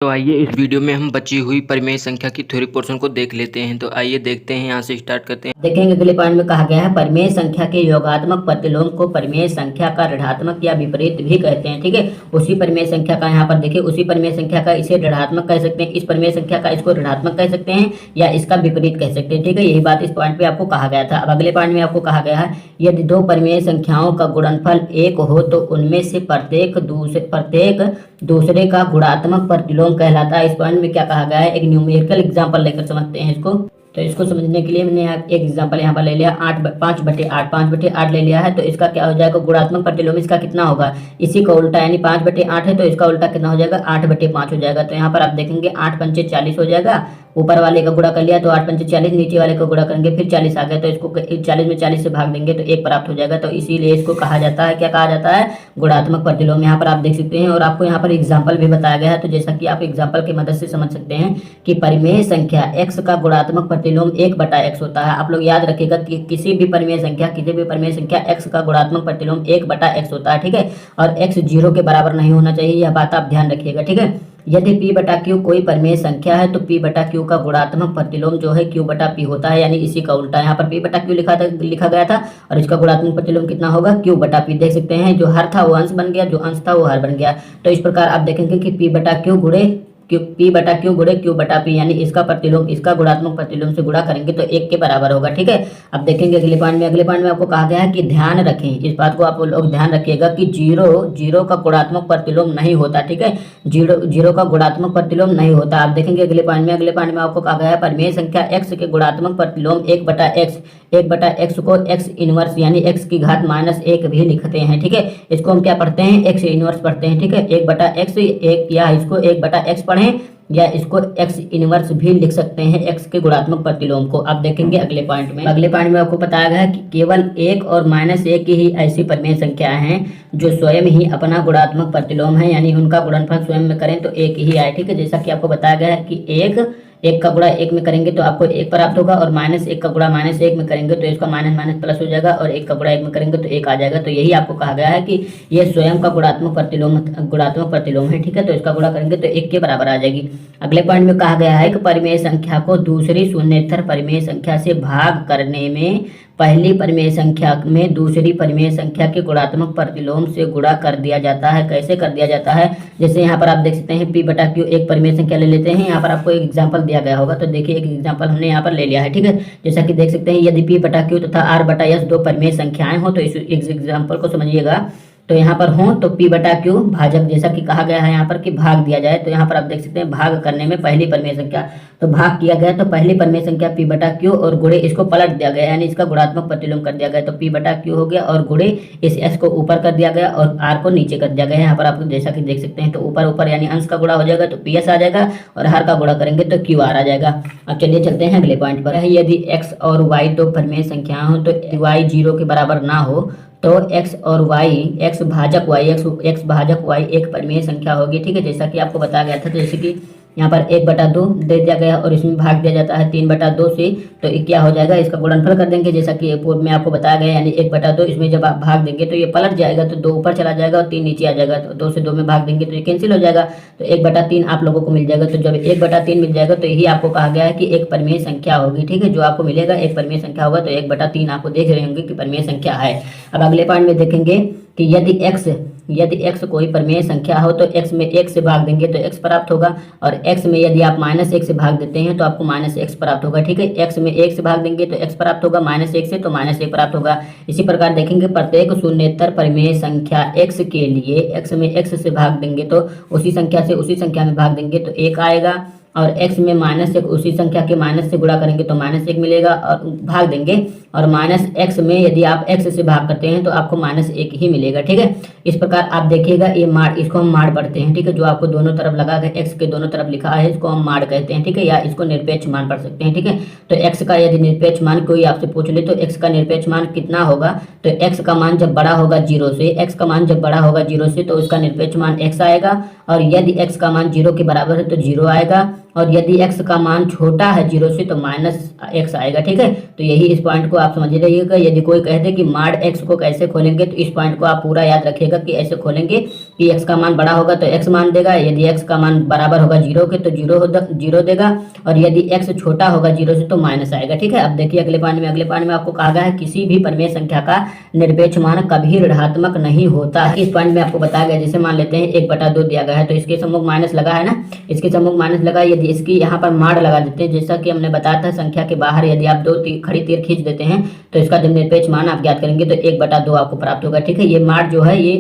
तो आइए इस वीडियो में हम बची हुई परिमेय संख्या की थ्योरी पोर्शन को देख लेते हैं। तो आइए देखते हैं, यहाँ से स्टार्ट करते हैं। देखेंगे अगले पॉइंट में कहा गया है परिमेय संख्या के योगात्मक प्रतिलोम को परिमेय संख्या का ऋणात्मक या विपरीत भी कहते हैं। ठीक है, उसी परिमेय संख्या का यहाँ पर देखिए, उसी परिमेय संख्या का इसे ऋणात्मक कह सकते हैं, इस परिमेय संख्या का इसको ऋणात्मक कह सकते हैं या इसका विपरीत कह सकते हैं। ठीक है, यही बात इस पॉइंट पे आपको कहा गया था। अब अगले पॉइंट में आपको कहा गया है यदि दो परिमेय संख्याओं का गुणनफल एक हो तो उनमें से प्रत्येक दूसरे का गुणात्मक प्रतिलोम कहलाता है। इस पॉइंट में क्या कहा गया है, एक न्यूमेरिकल एग्जांपल लेकर समझते हैं इसको। तो इसको समझने के लिए मैंने एक एग्जांपल यहाँ पर ले लिया, 5/8 ले लिया है। तो इसका क्या हो जाएगा, गुणात्मक प्रतिलोम इसका कितना होगा, इसी का उल्टा, यानी 5/8 है तो इसका उल्टा कितना हो जाएगा, 8/5 हो जाएगा। तो यहाँ पर आप देखेंगे 8 पंचे 40 हो जाएगा, ऊपर वाले का गुणा कर लिया तो 8 पंचे 40, नीचे वाले का गुणा करेंगे फिर 40 आ गया तो इसको 40 में 40 से भाग देंगे तो 1 प्राप्त हो जाएगा। तो इसीलिए इसको कहा जाता है, क्या कहा जाता है, गुणात्मक प्रतिलोम। यहाँ पर आप देख सकते हैं और आपको यहाँ पर एग्जाम्पल भी बताया गया है। तो जैसा कि आप एग्जाम्पल की मदद से समझ सकते हैं कि परिमेय संख्या x का गुणात्मक प्रतिलोम 1/x होता है। आप लोग याद रखिएगा कि किसी भी परिमेय संख्या x का गुणात्मक प्रतिलोम 1/x होता है। ठीक है, और x 0 के बराबर नहीं होना चाहिए, यह बात आप ध्यान रखिएगा। ठीक है, यदि p/q कोई परिमेय संख्या है तो p/q का गुणात्मक प्रतिलोम जो है q/p होता है, यानी इसी का उल्टा। यहाँ पर p/q लिखा गया था और इसका गुणात्मक प्रतिलोम कितना होगा, q/p। देख सकते हैं जो हर था वो अंश बन गया, जो अंश था वो हर बन गया। तो इस प्रकार आप देखेंगे कि p/q गुणे q/p, यानी इसका प्रतिलोम इसका गुणात्मक प्रतिलोम से गुणा करेंगे तो 1 के बराबर होगा। ठीक है, अब देखेंगे अगले पॉइंट में आपको कहा गया है कि ध्यान रखें, इस बात को आप लोग ध्यान रखिएगा कि जीरो का गुणात्मक प्रतिलोम नहीं होता। ठीक है, जीरो का गुणात्मक प्रतिलोम नहीं होता। आप देखेंगे अगले पॉइंट में आपको कहा गया है परिमेय संख्या x के गुणात्मक प्रतिलोम 1/x को x इनवर्स यानी x की घात -1 भी लिखते हैं। ठीक है, इसको हम क्या पढ़ते हैं, x इनवर्स पढ़ते हैं। ठीक है, 1/x या इसको 1/x पढ़ें या इसको x इनवर्स भी लिख सकते हैं, x के गुणात्मक प्रतिलोम को। आप देखेंगे अगले पॉइंट में आपको बताया गया है कि केवल 1 और -1 ही ऐसी परिमेय संख्याएं हैं जो स्वयं ही अपना गुणात्मक प्रतिलोम है, यानी उनका गुणनफल स्वयं में करें तो 1 ही आए। ठीक है, जैसा कि आपको बताया गया है कि 1 का गुणा 1 में करेंगे तो आपको 1 प्राप्त होगा, और -1 का गुणा -1 में करेंगे तो इसका माइनस प्लस हो जाएगा, और 1 का गुणा 1 में करेंगे तो 1 आ जाएगा। तो यही आपको कहा गया है कि यह स्वयं का गुणात्मक प्रतिलोम है। ठीक है, तो इसका गुणा करेंगे तो 1 के बराबर आ जाएगी। अगले पॉइंट में कहा गया है कि परिमेय संख्या को दूसरी शून्येतर परिमेय संख्या से भाग करने में पहली परिमेय संख्या में दूसरी परिमेय संख्या के गुणात्मक प्रतिलोम से गुणा कर दिया जाता है। कैसे कर दिया जाता है, जैसे यहाँ पर आप देख सकते हैं p/q एक परिमेय संख्या ले लेते हैं। यहाँ पर आपको एक एग्जांपल दिया गया होगा, तो देखिए एक एग्जांपल हमने यहाँ पर ले लिया है। ठीक है, जैसा कि देख सकते हैं यदि p/q तथा r/s दो परिमेय संख्याएं हो तो इस एग्जाम्पल को समझिएगा। तो यहाँ पर हो तो p/q भाजक, जैसा कि कहा गया है यहाँ पर कि भाग दिया जाए, तो यहाँ पर आप देख सकते हैं भाग करने में पहली परिमेय संख्या, तो भाग किया गया तो पहली परिमेय संख्या p/q और गुणे इसको पलट दिया गया, यानी इसका गुणात्मक प्रतिलोम कर दिया गया। तो p/q हो गया और गुणे इस s को ऊपर कर दिया गया और r को नीचे कर दिया गया। यहाँ पर आप जैसा कि देख सकते हैं तो ऊपर यानी अंश का गुणा हो जाएगा तो ps आ जाएगा, और हर का गुणा करेंगे तो qr आ जाएगा। अब चलिए चलते हैं अगले पॉइंट पर। यदि x और y दो परिमेय संख्याएं हो तो y 0 के बराबर ना हो तो x भाजक y एक परिमेय संख्या होगी। ठीक है, जैसा कि आपको बताया गया था, तो जैसे कि यहाँ पर 1/2 दे दिया गया और इसमें भाग दिया जाता है 3/2 से, तो ये क्या हो जाएगा, इसका गुणनफल कर देंगे जैसा कि पूर्व में आपको बताया गया, यानी 1/2 इसमें जब आप भाग देंगे तो ये पलट जाएगा, तो 2 ऊपर चला जाएगा और 3 नीचे आ जाएगा। तो 2 से 2 में भाग देंगे तो ये कैंसिल हो जाएगा, तो 1/3 आप लोगों को मिल जाएगा। तो जब 1/3 मिल जाएगा तो यही आपको कहा गया है कि एक परिमेय संख्या होगी। ठीक है, जो आपको मिलेगा एक परिमेय संख्या होगा, तो 1/3 आपको देख रहे होंगे कि परिमेय संख्या है। अब अगले पॉइंट में देखेंगे कि यदि x कोई परिमेय संख्या हो तो x में 1 से भाग देंगे तो x प्राप्त होगा, और x में यदि आप -1 से भाग देते हैं तो आपको -x प्राप्त होगा। ठीक है, x में 1 से भाग देंगे तो x प्राप्त होगा, -1 से तो -1 प्राप्त होगा। इसी प्रकार देखेंगे प्रत्येक शून्येतर परिमेय संख्या x के लिए x में x से भाग देंगे तो उसी संख्या से उसी संख्या में भाग देंगे तो 1 आएगा, और x में -1 उसी संख्या के माइनस से गुणा करेंगे तो -1 मिलेगा और भाग देंगे, और -x में यदि आप x से भाग करते हैं तो आपको -1 ही मिलेगा। ठीक है, इस प्रकार आप देखिएगा ये माड, इसको हम माड पढ़ते हैं। ठीक है, जो आपको दोनों तरफ लगा कर x के दोनों तरफ लिखा है इसको हम माड कहते हैं। ठीक है, या इसको निरपेक्ष मान पढ़ सकते हैं। ठीक है, तो x का यदि निरपेक्ष मान कोई आपसे पूछ ले तो x का निरपेक्ष मान कितना होगा, तो x का मान जब बड़ा होगा 0 से, तो उसका निरपेक्ष मान x आएगा, और यदि x का मान 0 के बराबर है तो 0 आएगा, और यदि x का मान छोटा है 0 से तो -x आएगा। ठीक है, तो यही इस पॉइंट को आप समझ रहिएगा। यदि कोई कह दे कि माड x को कैसे खोलेंगे तो इस पॉइंट को आप पूरा याद रखिएगा कि ऐसे खोलेंगे कि x का मान बड़ा होगा तो x मान देगा, यदि x का मान बराबर होगा 0 के तो 0 देगा, और यदि x छोटा होगा 0 से तो माइनस आएगा। ठीक है, अब देखिए अगले पॉइंट में आपको कहा गया है किसी भी परिमेय संख्या का निरपेक्ष मान कभी ऋणात्मक नहीं होता। इस पॉइंट में आपको बताया गया, जैसे मान लेते हैं 1/2 दिया गया है तो इसके सम्मुख माइनस लगा है ना, इसके सम्मुख माइनस लगा, यदि इसकी यहाँ पर माड़ लगा देते हैं, जैसा कि हमने बताया था संख्या के बाहर यदि आप दो खड़ी तीर खींच देते हैं तो इसका जब निरपेक्ष मान आप ज्ञात करेंगे तो 1/2 आपको प्राप्त होगा। ठीक है, ये माड़ जो है ये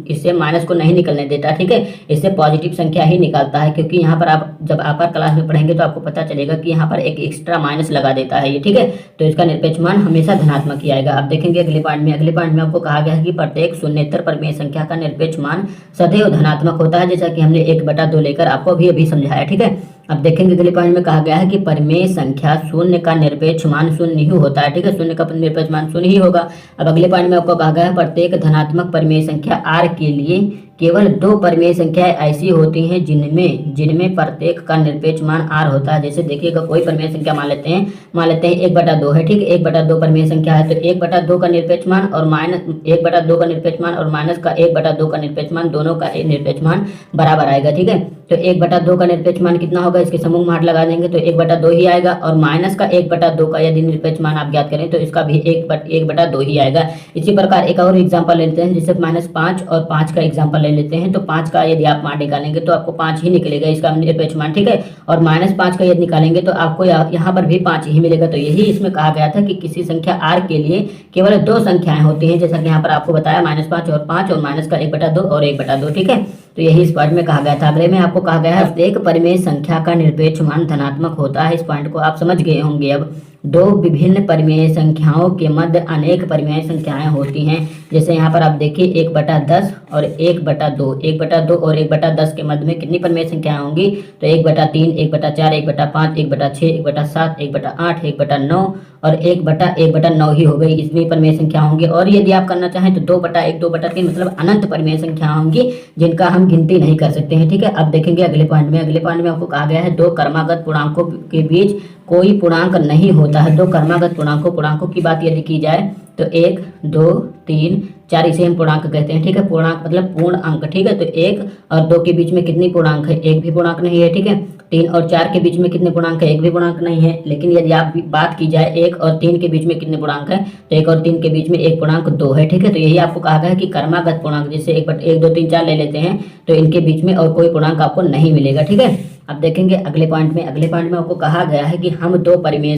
इससे माइनस को नहीं निकलने देता। ठीक है, इससे पॉजिटिव संख्या ही निकालता है, क्योंकि यहाँ पर आप जब अपर क्लास में पढ़ेंगे तो आपको पता चलेगा कि यहाँ पर एक एक्स्ट्रा माइनस लगा देता है ये। ठीक है, तो इसका निरपेक्ष मान हमेशा धनात्मक ही आएगा। अब देखेंगे अगले पॉइंट में आपको कहा गया है कि प्रत्येक शून्येतर परिमेय संख्या का निरपेक्ष मान सदैव धनात्मक होता है, जैसा कि हमने 1/2 लेकर आपको अभी समझाया। ठीक है, अब देखेंगे अगले पॉइंट में कहा गया है कि परिमेय संख्या शून्य का निरपेक्ष मान शून्य ही होता है। ठीक है, शून्य का निरपेक्ष मान शून्य ही होगा। अब अगले पॉइंट में आपको कहा गया है प्रत्येक धनात्मक परिमेय संख्या r के लिए केवल 2 परिमेय संख्याएं ऐसी होती हैं जिनमें प्रत्येक का निरपेक्ष मान r होता है। जैसे देखिएगा कोई परिमेय संख्या मान लेते हैं 1/2 है। ठीक है, 1/2 परिमेय संख्या है तो 1/2 का निरपेक्ष मान और माइनस 1/2 का निरपेक्ष मान और माइनस का 1/2 का निरपेक्ष मान, दोनों का निरपेक्ष मान बराबर आएगा। ठीक है, तो 1/2 का निरपेक्ष मान कितना होगा, इसके समूह माठ लगा देंगे तो 1/2 ही आएगा, और माइनस का 1/2 का यदि निरपेक्ष मान आप ज्ञात करें तो इसका भी 1/2 ही आएगा। इसी प्रकार एक और एग्जांपल लेते हैं, जैसे -5 और 5 का एग्जांपल ले लेते हैं। तो 5 का यदि आप मान निकालेंगे तो आपको 5 ही निकलेगा इसका निरपेक्ष मान। ठीक है, और -5 का यदि निकालेंगे तो आपको यहाँ पर भी 5 ही मिलेगा। तो यही इसमें कहा गया था कि किसी संख्या r के लिए केवल 2 संख्याएं होती हैं, जैसा कि यहाँ पर आपको बताया -5 और 5 और माइनस का 1/2 और 1/2। ठीक है, तो यही इस पॉइंट में कहा गया था। अगले में आपको कहा गया है एक परिमेय संख्या का निरपेक्ष मान धनात्मक होता है। इस पॉइंट को आप समझ गए होंगे। अब 2 विभिन्न परिमेय संख्याओं के मध्य अनेक परिमेय संख्याएं होती हैं। जैसे यहाँ पर आप देखिए 1/10 और 1/2, 1/2 और 1/10 के मध्य में कितनी परिमेय संख्याएं होंगी, तो 1/3, 1/4, 1/5, 1/6, 1/7, 1/8, 1/9 और 1/9 ही हो गई, इतनी परिमेय संख्या होंगी। और यदि आप करना चाहें तो 2/1, 2/3 मतलब अनंत परिमेय संख्या होंगी जिनका हम गिनती नहीं कर सकते हैं। ठीक है, अब देखेंगे अगले पॉइंट में आपको कहा गया है 2 क्रमागत पूर्णांकों के बीच कोई पूर्णांक नहीं होता है। 2 क्रमागत पूर्णांकों की बात यदि की जाए तो 1, 2, 3, 4 इसे हम पूर्णांक कहते हैं। ठीक है, पूर्णांक मतलब पूर्ण अंक। ठीक है, तो 1 और 2 के बीच में कितनी पूर्णांक है, एक भी पूर्णांक नहीं है। ठीक है, 3 और 4 के बीच में कितने पूर्णांक है, एक भी पूर्णांक नहीं है। लेकिन यदि आप बात की जाए 1 और 3 के बीच में कितने पूर्णांक है, तो 1 और 3 के बीच में एक पूर्णांक 2 है। ठीक है, तो यही आपको कहा गया है कि क्रमागत पूर्णांक, जैसे 1, 2, 3, 4 ले लेते हैं तो इनके बीच में और कोई पूर्णांक आपको नहीं मिलेगा। ठीक है, अब देखेंगे अगले पॉइंट में आपको कहा गया है कि हम दो परिमेय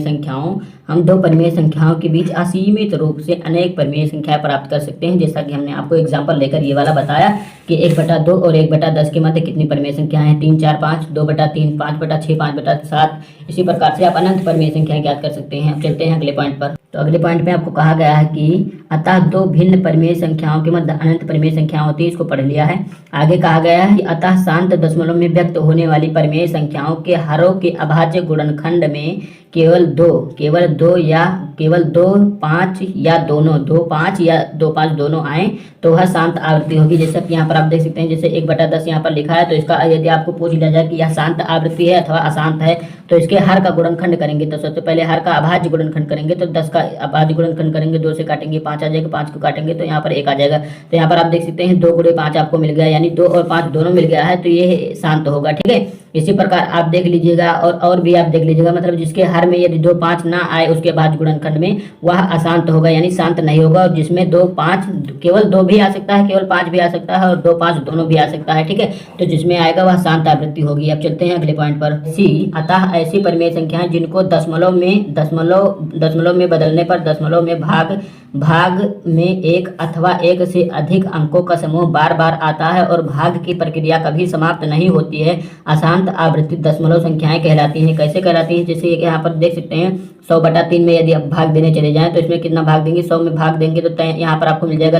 संख्याओं के बीच असीमित रूप से अनेक परिमेय संख्याएं प्राप्त कर सकते हैं। जैसा कि हमने आपको एग्जांपल लेकर ये वाला बताया कि 1/2 और 1/10 के मध्य कितनी परिमेय संख्याएं हैं, 3, 4, 5, 2/3, 5/6, 5/7। इसी प्रकार से आप अनंत परिमेय संख्याएं ज्ञात कर सकते हैं। अब चलते हैं अगले पॉइंट पर। तो अगले पॉइंट में आपको कहा गया है कि अतः 2 भिन्न परिमेय संख्याओं के मध्य अनंत परिमेय संख्या होती है, इसको पढ़ लिया है। आगे कहा गया है कि अतः शांत दशमलव में व्यक्त होने वाली परिमेय संख्याओं के हरों के अभाज्य गुणनखंड में केवल दो 5 या दोनों 2, 5 या 2, 5 दोनों आए तो वह शांत आवृत्ति होगी। जैसे कि यहाँ पर आप देख सकते हैं, जैसे 1/10 यहाँ पर लिखा है, तो इसका यदि आपको पूछ लिया जाए कि यह शांत आवृत्ति है अथवा अशांत है, तो इसके हर का गुणनखंड करेंगे। तो सबसे पहले हर का अभाज्य गुणनखंड करेंगे, तो 10 का अभाज्य गुणनखंड करेंगे, 2 से काटेंगे 5 आ जाएगा, 5 को काटेंगे तो यहाँ पर 1 आ जाएगा। तो यहाँ पर आप देख सकते हैं 2 × 5 आपको मिल गया, यानी 2 और 5 दोनों मिल गया है, तो ये शांत होगा। ठीक है, इसी प्रकार आप देख लीजिएगा और भी आप देख लीजिएगा, मतलब जिसके हर में यदि 2, 5 ना आए उसके अभाज्य गुणनखंड में, वह अशांत होगा, यानी शांत नहीं होगा। और जिसमें 2, 5 केवल 2 भी आ सकता है, केवल 5 भी आ सकता है, और 2, 5 दोनों भी आ सकता है। ठीक है, तो जिसमें आएगा वह शांत आवृत्ति होगी। अब चलते हैं अगले पॉइंट पर। अतः ऐसी परिमेय संख्याएं जिनको दशमलव में बदलने पर दशमलव में भाग में 1 अथवा 1 से अधिक अंकों का समूह बार बार आता है और भाग की प्रक्रिया कभी समाप्त नहीं होती है, अशांत आवृत्ति दशमलव संख्याएं कहलाती हैं। कैसे कहलाती हैं, जैसे यहाँ पर देख सकते हैं 100/3 में यदि आप भाग देने चले जाएं तो इसमें कितना भाग देंगे, 100 में भाग देंगे तो यहाँ पर आपको मिल जाएगा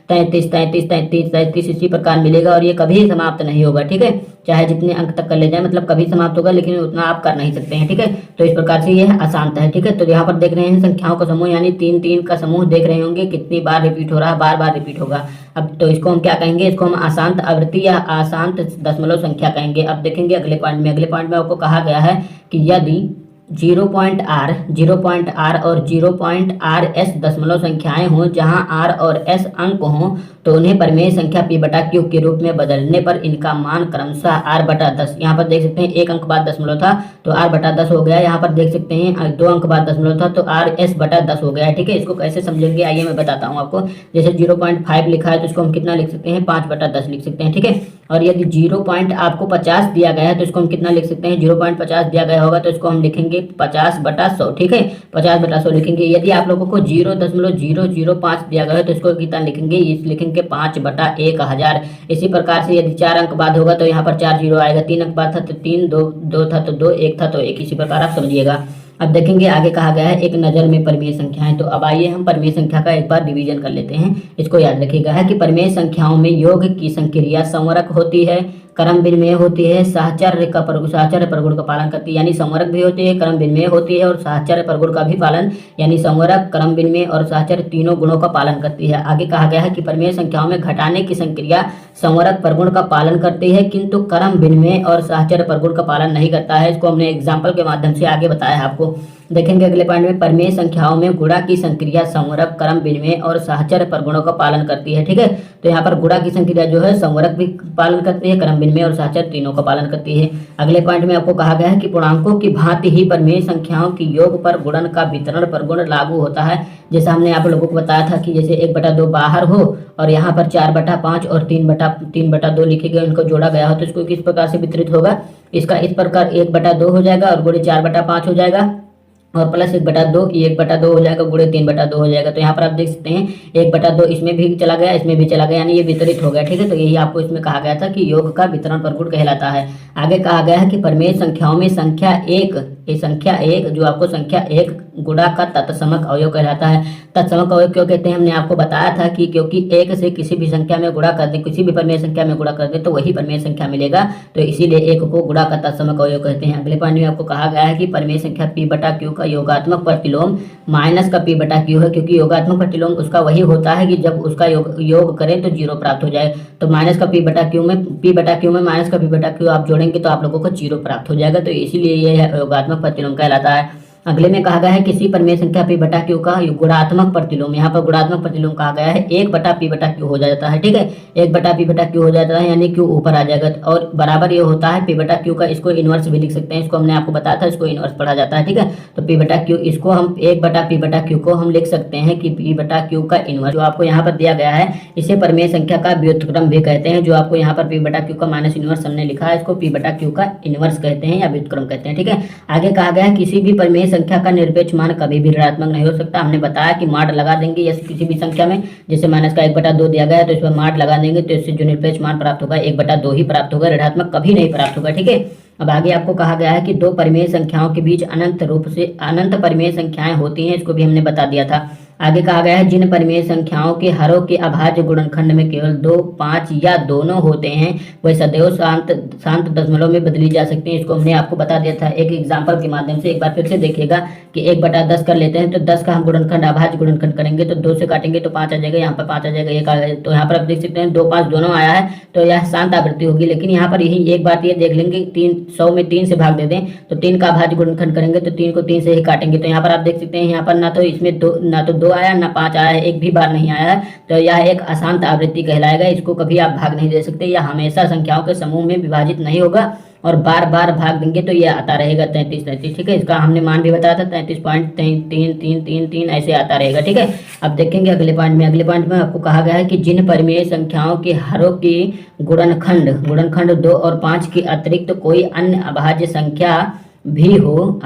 33.33, इसी प्रकार मिलेगा, और ये कभी समाप्त नहीं होगा। ठीक है, चाहे जितने अंक तक कर ले जाए, मतलब कभी समाप्त होगा, लेकिन उतना आप कर नहीं सकते हैं। ठीक है, तो इस प्रकार से यह अशांत है। ठीक है, तो यहाँ पर देख रहे हैं संख्याओं का समूह, यानी 3 का समूह देख रहे होंगे कितनी बार रिपीट हो रहा है, बार रिपीट होगा। अब तो इसको हम क्या कहेंगे, इसको हम अशांत आवृत्ति या अशांत दशमलव संख्या कहेंगे। अब देखेंगे अगले पॉइंट में आपको कहा गया है कि 0.r और 0.rs दशमलव संख्याएं हों, जहां r और s अंक हों, तो उन्हें परिमेय संख्या p बटा q के रूप में बदलने पर इनका मान क्रमशः r बटा 10, यहाँ पर देख सकते हैं एक अंक बाद दशमलव था तो r बटा 10 हो गया। यहाँ पर देख सकते हैं 2 अंक बाद दशमलव था तो r s बटा 10 हो गया। ठीक है, इसको कैसे समझेंगे आइए मैं बताता हूँ आपको। जैसे 0.5 लिखा है तो इसको हम कितना लिख सकते हैं, 5 बटा 10 लिख सकते हैं। ठीक है, और यदि 0 पॉइंट आपको 50 दिया गया है तो इसको हम कितना लिख सकते हैं, 0.50 दिया गया होगा तो इसको हम लिखेंगे 50 बटा 100। ठीक है, 50 बटा 100 लिखेंगे। यदि आप लोगों को 0.005 दिया गया है तो इसको कितना लिखेंगे, इस लिखेंगे 5 बटा 1000। इसी प्रकार से यदि 4 अंक बाद होगा तो यहाँ पर 4 जीरो आएगा, 3 अंक बाद था तो 3, 2 था तो 2, 1 था तो 1। इसी प्रकार आप समझिएगा। अब देखेंगे आगे कहा गया है एक नज़र में परिमेय संख्याएं। तो अब आइए हम परिमेय संख्या का एक बार डिवीजन कर लेते हैं। इसको याद रखिएगा है कि परिमेय संख्याओं में योग की संक्रिया संवरक होती है, क्रम विनिमय होती है, साहचर्य प्रगुण का पालन करती है, यानी संवरक भी होती है, क्रम विनिमय होती है और साहचर्य प्रगुण का भी पालन, यानी संवरक, क्रम विनिमय और साहचर्य तीनों गुणों का पालन करती है। आगे कहा गया है कि परिमेय संख्याओं में घटाने की संक्रिया संवरक प्रगुण का पालन करती है किंतु क्रम विनिमय और साहचर्य प्रगुण का पालन नहीं करता है। इसको हमने एग्जाम्पल के माध्यम से आगे बताया है आपको। देखेंगे अगले पॉइंट में, परिमेय संख्याओं में गुणा की संक्रिया संवरक, क्रम विनिमय और साहचर्य प्रगुणों का पालन करती है। ठीक है, तो यहाँ पर गुणा की संक्रिया जो है संवरक भी पालन करती है, क्रम विनिमय और साहचर्य तीनों का पालन करती है। अगले पॉइंट में आपको कहा गया है कि पूर्णांकों की भांति ही परिमेय संख्याओं की योग पर गुणन का वितरण प्रगुण लागू होता है। जैसा हमने आप लोगों को बताया था कि जैसे 1/2 बाहर हो और यहाँ पर 4/5 और 3/2 लिखे गए, उनको जोड़ा गया हो तो इसको किस प्रकार से वितरित होगा, इसका इस प्रकार 1/2 हो जाएगा और गुणे 4/5 हो जाएगा और प्लस 1/2 ये 1/2 हो जाएगा, गुणे 3/2 हो जाएगा। तो यहाँ पर आप देख सकते हैं 1/2 इसमें भी चला गया, इसमें भी चला गया, यानी ये वितरित हो गया। ठीक है, तो यही आपको इसमें कहा गया था कि योग का वितरण प्रगुण कहलाता है। आगे कहा गया है कि परिमेय संख्याओं में संख्या 1 जो आपको संख्या 1 गुणा का तत्समक अवयव कहलाता है। तत्समक अवयव क्यों कहते हैं, हमने आपको बताया था कि क्योंकि 1 से किसी भी संख्या में गुणा कर दें, किसी भी परिमेय संख्या में गुणा कर दें तो वही परिमेय संख्या मिलेगा, तो इसीलिए 1 को गुणा का तत्समक अवयव कहते हैं। अगले पॉइंट में आपको कहा गया है कि परिमेय संख्या p बटा q का योगात्मक प्रतिलोम माइनस का p बटा q है, क्योंकि योगात्मक प्रतिलोम उसका वही होता है कि जब उसका योग करें तो 0 प्राप्त हो जाए। तो माइनस का p बटा q में माइनस का p बटा q आप जोड़ेंगे तो आप लोगों को 0 प्राप्त हो जाएगा, तो इसीलिए यह योगात्मक प्रतिलोम कहलाता है। अगले में कहा गया है किसी परिमेय संख्या p बटा q का गुणात्मक प्रतिलोम, यहाँ पर गुणात्मक प्रतिलोम कहा गया है 1 बटा p बटा q हो जाता है। ठीक है, 1 बटा p बटा q हो जाता है, यानी q ऊपर आ जाएगा और बराबर ये होता है p बटा q का, इसको इनवर्स भी लिख सकते हैं, इसको हमने आपको बताया था, इसको इनवर्स पढ़ा जाता है। ठीक है, तो p बटा q इसको हम 1 बटा p बटा q को हम लिख सकते हैं कि p बटा q का इनवर्स, जो आपको यहाँ पर दिया गया है इसे परिमेय संख्या का व्युत्क्रम भी कहते हैं। जो आपको यहाँ पर p बटा q का माइनस इनवर्स हमने लिखा है, इसको p बटा q का इनवर्स कहते हैं या व्युत्क्रम कहते हैं। ठीक है, आगे कहा गया है किसी भी परिमेय संख्या का निरपेक्ष मान कभी भी ऋणात्मक नहीं हो सकता। हमने बताया कि माड लगा देंगे या किसी भी संख्या में, जैसे माइनस का 1/2 दिया गया है तो इस पर माड लगा देंगे तो इससे जो निरपेक्ष मान प्राप्त होगा 1/2 ही प्राप्त होगा, ऋणात्मक कभी नहीं प्राप्त होगा। ठीक है, अब आगे आपको कहा गया है कि दो परिमेय संख्याओं के बीच अनंत परिमेय संख्याएं होती हैं, इसको भी हमने बता दिया था। आगे कहा गया है जिन परिमेय संख्याओं के हरों के अभाज्य गुणनखंड में केवल 2, 5 या दोनों होते हैं वह सदैव शांत दशमलव में बदली जा सकती हैं। इसको हमने आपको बता दिया था एक एग्जाम्पल के माध्यम से। एक बार फिर से देखिएगा कि 1/10 कर लेते हैं तो 10 का हम गुणनखंड अभाज्य गुणनखंड करेंगे तो 2 से काटेंगे तो 5 आ जाएगा, यहाँ पर 5 आ जाएगा, 1 आ जाएगा। तो यहाँ पर आप देख सकते हैं 2, 5 दोनों आया है तो यह शांत आवृत्ति होगी। लेकिन यहाँ पर यही एक बात ये देख लेंगे 100 में 3 से भाग दे दें तो 3 का अभाज्य गुणनखंड करेंगे तो 3 को 3 से ही काटेंगे। तो यहाँ पर आप देख सकते हैं यहाँ पर ना तो इसमें 2 आया ना 5 आया है, एक भी बार नहीं आया है, तो यह एक अशांत आवृत्ति कहलाएगा। इसको कभी आप भाग नहीं दे सकते, यह हमेशा संख्याओं के समूह में विभाजित नहीं होगा और बार बार भाग देंगे तो ये आता रहेगा 33। ठीक है, इसका हमने मान भी बताया था 33.3333 ऐसे आता रहेगा। ठीक है, अब देखेंगे अगले पॉइंट में आपको कहा गया है कि जिन परिमेय संख्याओं के हरों की गुणनखंड 2 और 5 के अतिरिक्त कोई अन्य अभाज्य संख्या भी हो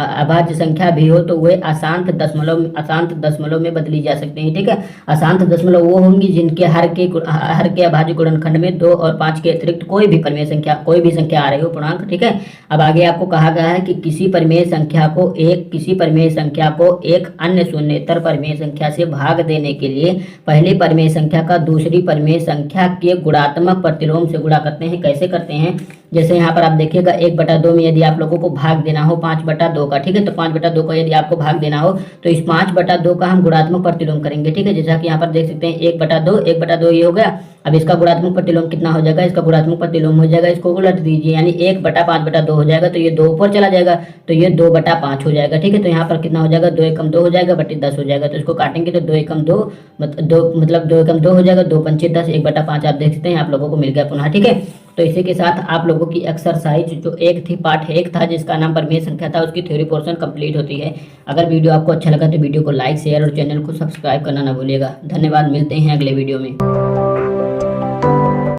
तो वे अशांत दशमलव में बदली जा सकते हैं। ठीक है, अशांत दशमलव वो होंगी जिनके हर के अभाज्य गुणनखंड में 2 और 5 के अतिरिक्त कोई भी संख्या आ रही हो पूर्णांक। ठीक है, अब आगे आपको कहा गया है कि किसी परिमेय संख्या को एक अन्य शून्येतर परिमेय संख्या से भाग देने के लिए पहली परिमेय संख्या का दूसरी परिमेय संख्या के गुणात्मक प्रतिलोम से गुणा करते हैं। कैसे करते हैं, जैसे यहाँ पर आप देखिएगा 1/2 में यदि आप लोगों को भाग देना हो 5/2 का, ठीक है, तो 5/2 का यदि आपको भाग देना हो तो इस 5/2 का हम गुणात्मक प्रतिलोम करेंगे। ठीक है, जैसा कि यहाँ पर देख सकते हैं 1/2 ये हो गया अब इसका गुणात्मक प्रतिलोम कितना हो जाएगा, इसका गुणात्मक प्रतिलोम हो जाएगा, इसको उलट दीजिए यानी 1/5/2 हो जाएगा, तो ये 2 ऊपर चला जाएगा तो ये 2/5 हो जाएगा। ठीक है, तो यहाँ पर कितना हो जाएगा, 2 एकम 2 हो जाएगा, बटे 10 हो जाएगा। तो इसको काटेंगे तो 2 एकम 2 मतलब 2 एकम 2 हो जाएगा, 2 पंचे 10, 1/5 आप देख सकते हैं आप लोगों को मिल गया पुनः। ठीक है, तो इसी के साथ आप लोगों की एक्सरसाइज जो एक थी पार्ट 1 था जिसका नाम परिमेय संख्या था, उसकी थ्योरी पोर्शन कंप्लीट होती है। अगर वीडियो आपको अच्छा लगा तो वीडियो को लाइक शेयर और चैनल को सब्सक्राइब करना ना भूलिएगा। धन्यवाद, मिलते हैं अगले वीडियो में।